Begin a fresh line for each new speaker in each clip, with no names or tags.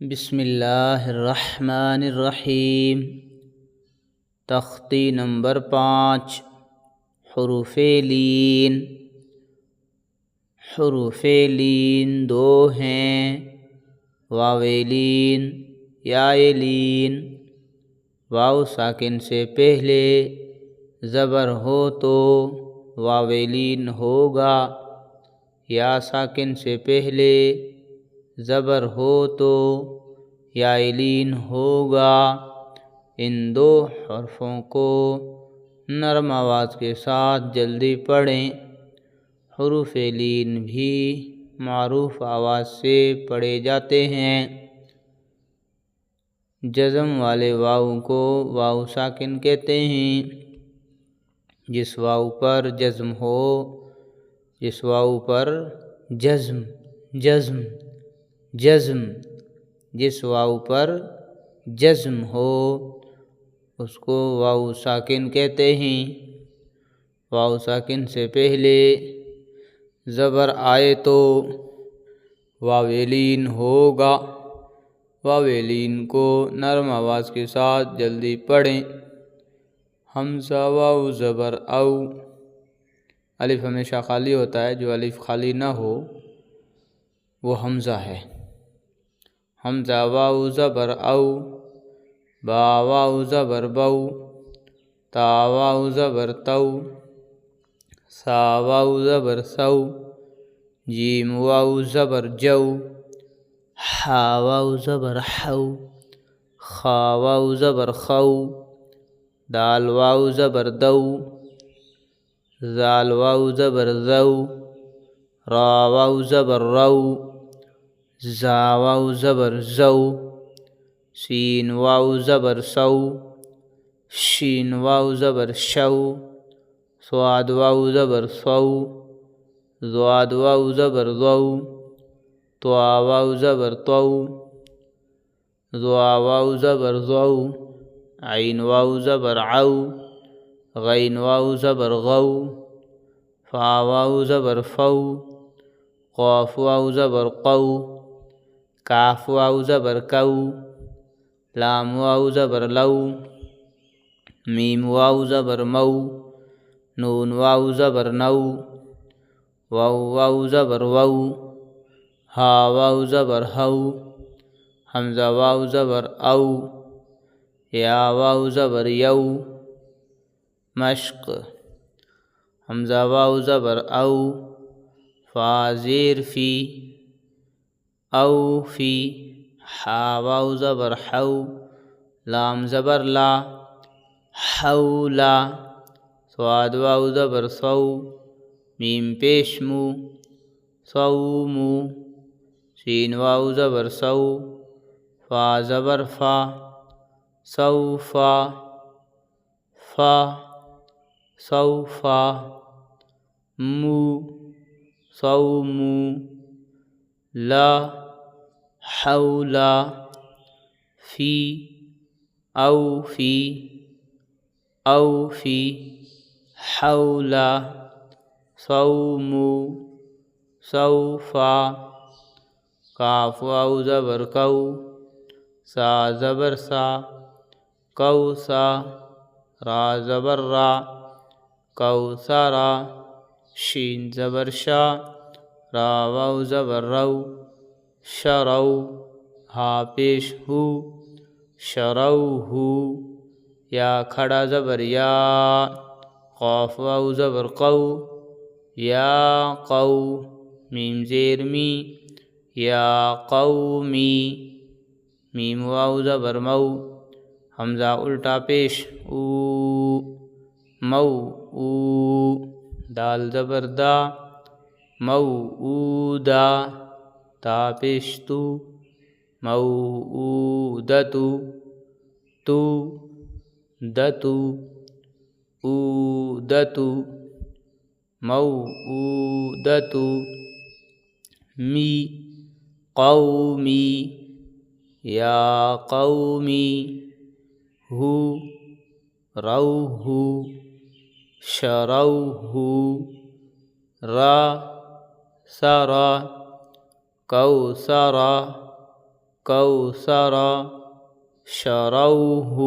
بسم اللہ الرحمن الرحیم۔ تختی نمبر 5، حروف لین۔ حروف لین 2 ہیں، واو لین، یا لین۔ واو ساکن سے پہلے زبر ہو تو واو لین ہوگا، یا ساکن سے پہلے زبر ہو تو یا لین ہوگا۔ ان 2 حرفوں کو نرم آواز کے ساتھ جلدی پڑھیں۔ حروف لین بھی معروف آواز سے پڑھے جاتے ہیں۔ جزم والے واو کو واو ساکن کہتے ہیں۔ جس واو پر جزم ہو، جس واو پر جزم جس واو پر جزم ہو اس کو واو ساکن کہتے ہیں۔ واو ساکن سے پہلے زبر آئے تو واو لین ہوگا۔ واو لین کو نرم آواز کے ساتھ جلدی پڑھیں۔ حمزہ واو زبر او۔ الف ہمیشہ خالی ہوتا ہے، جو الف خالی نہ ہو وہ حمزہ ہے۔ حمزہ واو زبر او، با واو زبر بو، تا واو زبر تو، سا واو زبر سو، جیم واو زبر جو، حا واو زبر حو، خا واو زبر خو، دال واو زبر دو، زال واو زبر ذو، را واو زبر رو، زا واو زبر زو، سین واو زبر سو، شین واو زبر شو، صاد واو زبر سو، ضاد واو زبر ضو، طوا واو زبر طو، ضوا واو زبر ضو، عین واو زبر عو، غین واو زبر غو، فا واو زبر فو، قاف واو زبر قو، کاف واو زبر کو، لام واو زبر لو، میم واو زبر مو، نون واو زبر نو، واو واو زبر وو، ہا واو زبر ہو، حمزہ واو زبر او، یا واو زبر یو، مشق۔ حمزہ واو زبر او، فا زیر فی، او فی، حا واو زبر حو، لام زبر لا، حولا، صاد واو زبر صو، میم پیش مو، صومو، سین واو زبر سو، فا زبر فا، صوفا، فا، صوفا، مو، صومو، لا، حولا، فی، او فی، او فی، حولا، صومو، صوفا، کاف واو زبر کو، سا زبر سا، کوسا، را زبر را، کوثرا، شین زبر شا، را واو زبر رو، شرو، ہا پیش ہو، شروہ، یا کھڑا زبر یا، قاف واو زبر قو، یا قو، میم زیر می، یا قومی، میم واو زبر مو، حمزہ الٹا پیش او، مو او، دال زبر دا، موعودا، تا پیش تو، موعودتو، تو، دتو، اودتو، موعودتو، می، قومی، یا قومی، ہو، روہ، شروہ، را، سرا، کوثرا، کوثر شروہ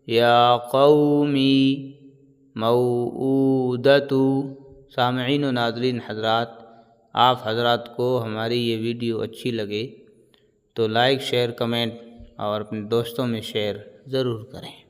یا قومی موعودۃ۔ سامعین و ناظرین حضرات، آپ حضرات کو ہماری یہ ویڈیو اچھی لگے تو لائک، شیئر، کمنٹ اور اپنے دوستوں میں شیئر ضرور کریں۔